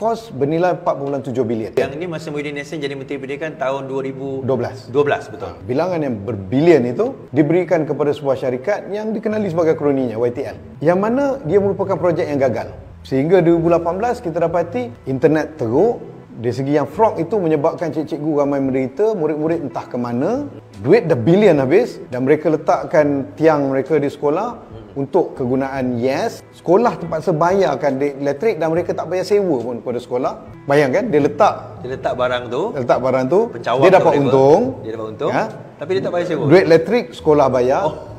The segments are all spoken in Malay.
kos bernilai 4.7 bilion. Yang ini masa Muhyiddin Yassin jadi Menteri Pendidikan tahun 2012, betul. Bilangan yang berbilion itu diberikan kepada sebuah syarikat yang dikenali sebagai kroninya, YTL. Yang mana dia merupakan projek yang gagal. Sehingga 2018 kita dapati internet teruk. Dari segi yang fraud itu menyebabkan cikgu ramai menderita, murid-murid entah ke mana, duit dah bilion habis dan mereka letakkan tiang mereka di sekolah untuk kegunaan YES. Sekolah terpaksa bayarkan elektrik dan mereka tak bayar sewa pun kepada sekolah. Bayangkan dia letak barang tu, dia dapat untung, tapi dia tak bayar sewa. Duit elektrik sekolah bayar.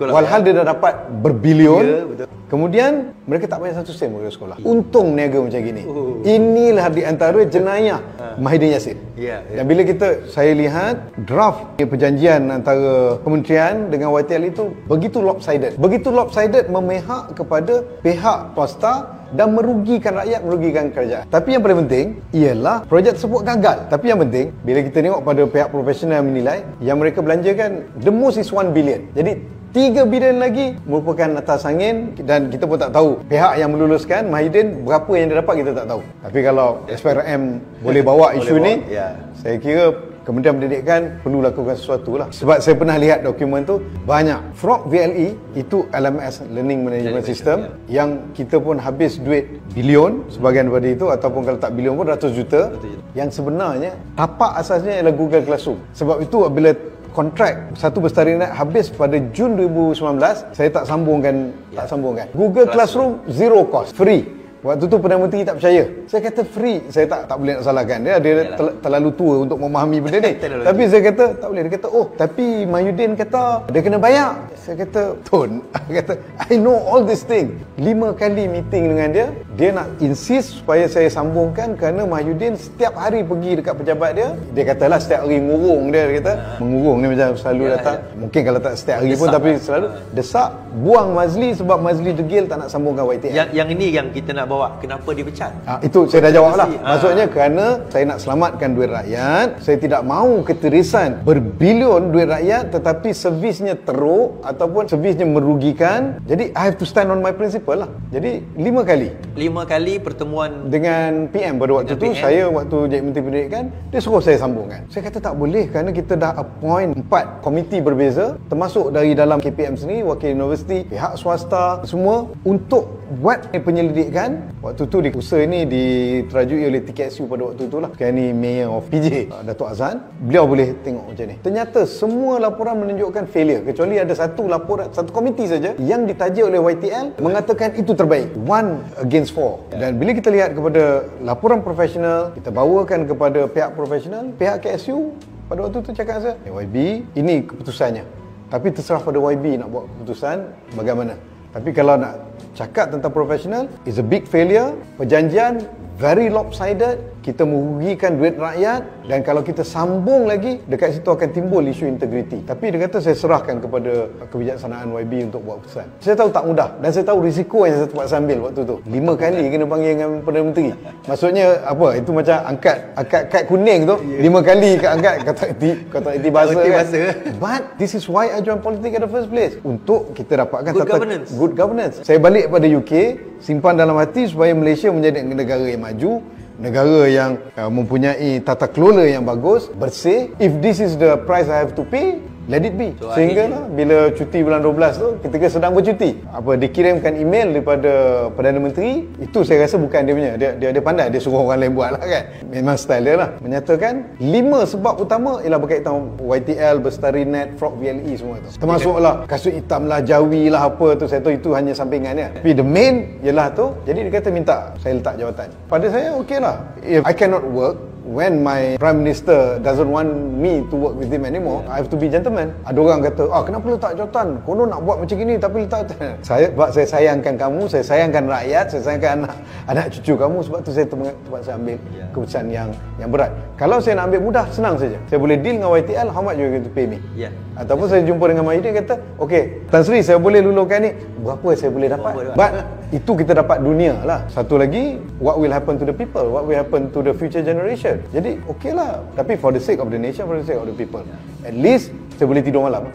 Walhal dia dah dapat berbilion. Ya, betul. Kemudian mereka tak bayar satu sen kepada sekolah. Untung niaga macam gini. Inilah di antara jenayah Muhyiddin Yassin. Dan bila saya lihat draft perjanjian antara kementerian dengan YTL itu begitu lopsided. Begitu lopsided, memihak kepada pihak swasta dan merugikan rakyat, merugikan kerajaan. Tapi yang paling penting ialah projek tersebut gagal. Tapi yang penting bila kita tengok pada pihak profesional menilai yang mereka belanjakan the most is 1 billion. Jadi 3 bilion lagi merupakan atas angin dan kita pun tak tahu pihak yang meluluskan Muhyiddin berapa yang dia dapat, kita tak tahu. Tapi kalau SPRM boleh bawa isu ni, saya kira Kementerian Pendidikan perlu lakukan sesuatu lah. Sebab saya pernah lihat dokumen tu, banyak fraud VLE itu LMS, Learning Management System, yang kita pun habis duit bilion sebahagian daripada itu, ataupun kalau tak bilion pun ratus juta, yang sebenarnya tapak asasnya ialah Google Classroom. Sebab itu bila kontrak satu bestari net habis pada Jun 2019, saya tak sambungkan. Google Classroom zero cost, free. Waktu tu Perdana Menteri tak percaya. Saya kata free. Saya tak boleh nak salahkan dia. Dia terlalu tua untuk memahami benda ni. Tapi saya kata tak boleh. Dia kata, oh, tapi Muhyiddin kata dia kena bayar. Saya kata, Tun, kata, I know all this thing. 5 kali meeting dengan dia, dia nak insist supaya saya sambungkan kerana Muhyiddin setiap hari pergi dekat pejabat dia. Dia katalah setiap hari ngurung dia kata. Mengurung ni macam selalu datang. Mungkin kalau tak setiap hari pun, tapi selalu desak, buang Mazli sebab Mazli degil tak nak sambungkan YTL. Yang ini yang kita nak bawa, kenapa dia pecat? Itu saya dah jawab lah. Maksudnya kerana saya nak selamatkan duit rakyat. Saya tidak mahu keterisan berbilion duit rakyat tetapi servisnya teruk ataupun servisnya merugikan. Jadi I have to stand on my principle lah. Jadi 5 kali pertemuan dengan PM pada waktu tu, saya waktu jadi Menteri Pendidikan, dia suruh saya sambungkan. Saya kata tak boleh kerana kita dah appoint 4 komiti berbeza, termasuk dari dalam KPM sendiri, wakil universiti, pihak swasta, semua untuk buat penyelidikan. Waktu tu usaha ni diterajui oleh TKSU pada waktu tu lah. Sekarang ni Mayor of PJ, Datuk Azhan. Beliau boleh tengok macam ni. Ternyata semua laporan menunjukkan failure, kecuali ada satu laporan, satu komiti saja yang ditaja oleh YTL mengatakan itu terbaik. 1 against 4. Dan bila kita lihat kepada laporan profesional, kita bawakan kepada pihak profesional, pihak KSU pada waktu tu cakap saya, YB, ini keputusannya. Tapi terserah pada YB nak buat keputusan bagaimana. Tapi kalau nak cakap tentang profesional, is a big failure. Perjanjian very lopsided, kita merugikan duit rakyat, dan kalau kita sambung lagi, dekat situ akan timbul isu integriti. Tapi dia kata saya serahkan kepada kebijaksanaan YB untuk buat keputusan. Saya tahu tak mudah dan saya tahu risiko yang saya terpaksa ambil waktu tu. 5 kali kena panggil dengan Perdana Menteri. Maksudnya apa? Itu macam angkat kad kuning tu, 5 kali angkat kata iti bahasa kan. But this is why I join politics in the first place. Untuk kita dapatkan good governance. Saya balik pada UK, simpan dalam hati supaya Malaysia menjadi negara yang maju, negara yang mempunyai tata kelola yang bagus, bersih. If this is the price I have to pay, let it be. Sehingga bila cuti bulan 12 tu, ketika sedang bercuti, dikirimkan email daripada Perdana Menteri, itu saya rasa bukan dia punya. Dia pandai, dia suruh orang lain buat lah kan. Memang style dia lah. Menyatakan 5 sebab utama ialah berkaitan YTL, Bestari Net, Frog VLE semua tu. Termasuklah kasut hitam lah, jawi lah apa tu. Saya tahu itu hanya sampingan dia. Tapi the main ialah tu. Jadi dia kata minta saya letak jawatan. Pada saya okey lah. If I cannot work, when my Prime Minister doesn't want me to work with him anymore, I have to be gentleman. Ada orang kata, kenapa letak jawatan? Konon nak buat macam ni tapi letak. Sebab saya sayangkan kamu, saya sayangkan rakyat, saya sayangkan anak cucu kamu. Sebab tu saya terpaksa ambil keputusan yang berat. Kalau saya nak ambil mudah, senang saja. Saya boleh deal dengan YTL, how much you going to pay me? Ataupun saya jumpa dengan Muhyiddin, kata, okay, Tan Sri, saya boleh lulukan ni. Berapa saya boleh dapat? But itu kita dapat dunia lah. Satu lagi, what will happen to the people? What will happen to the future generation? Jadi okey lah. Tapi for the sake of the nation, for the sake of the people, at least saya boleh tidur malam.